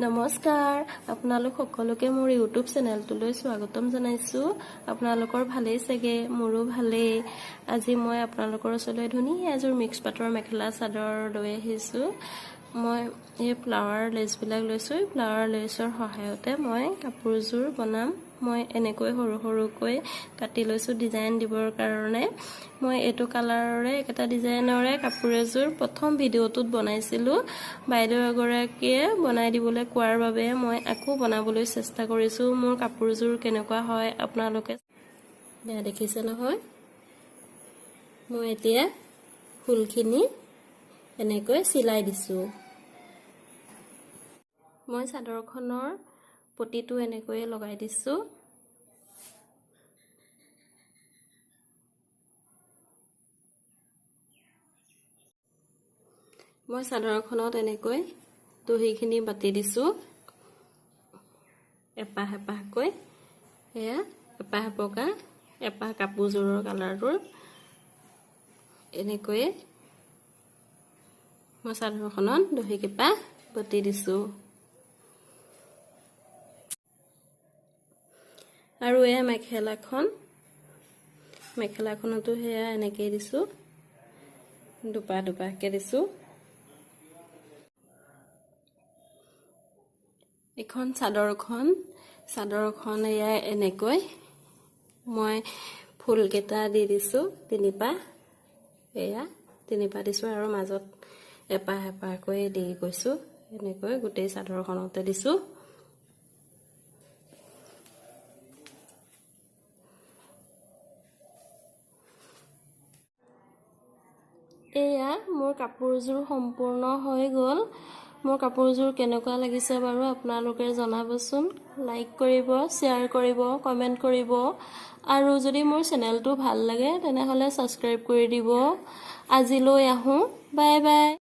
নমস্কাৰ আপোনালোক সকলোকে মোৰ ইউটিউব চেনেলটোলৈ স্বাগতম জনাইছো। আপোনালোকৰ ভালেই চাগে, মোৰো ভালেই। আজি মই আপোনালোকৰ ওচৰলৈ ধুনীয়া এযোৰ মিক্স পাটৰ মেখেলা চাদৰ লৈ আহিছো। মই এই ফ্লাৱাৰ লেচবিলাক লৈছো। ফ্লাৱাৰ লেচৰ সহায়তে মই কাপোৰযোৰ বনাম। মই এনেকৈ সৰু সৰুকৈ কাটি লৈছো ডিজাইন দিবৰ কাৰণে। মই এইটো কালাৰৰে এটা ডিজাইনৰে কাপোৰ এযোৰ প্ৰথম ভিডিঅ'টোত বনাইছিলো। বাইদেউ এগৰাকীয়ে বনাই দিবলৈ কোৱাৰ বাবে মই আকৌ বনাবলৈ চেষ্টা কৰিছো। মোৰ কাপোৰযোৰ কেনেকুৱা হয় আপোনালোকে দেখিছে নহয়। মই এতিয়া ফুলখিনি এনেকৈ চিলাই দিছো। মই চাদৰখনৰ পটিটো এনেকৈ লগাই দিছো। মই চাদৰখনত এনেকৈ দহিখিনি বাতি দিছো। এপাহ এপাহকৈ এয়া এপাহ বগা এপাহ কাপোৰযোৰৰ কালাৰটোৰ এনেকৈ মই চাদৰখনত দহি কেইপা বাতি দিছো। আৰু এয়া মেখেলাখনতো সেয়া এনেকৈ দিছো, দুপাহ দুপাহকে দিছো। এখন চাদৰখন এয়া এনেকৈ মই ফুল কেইটা দি দিছো, তিনিপাহ দিছো আৰু মাজত এপাহ এপাহকৈ দি গৈছো। এনেকৈ গোটেই চাদৰখনতে দিছো। এয়া মোৰ কাপোৰযোৰ সম্পূৰ্ণ হৈ গ'ল। মোৰ কাপোৰযোৰ কেনেকুৱা লাগিছে বাৰু আপোনালোকে জনাবচোন। লাইক কৰিব, শ্বেয়াৰ কৰিব, কমেণ্ট কৰিব আৰু যদি মোৰ চেনেলটো ভাল লাগে তেনেহ'লে ছাবস্ক্ৰাইব কৰি দিব। আজিলৈ আহোঁ, বাই বাই।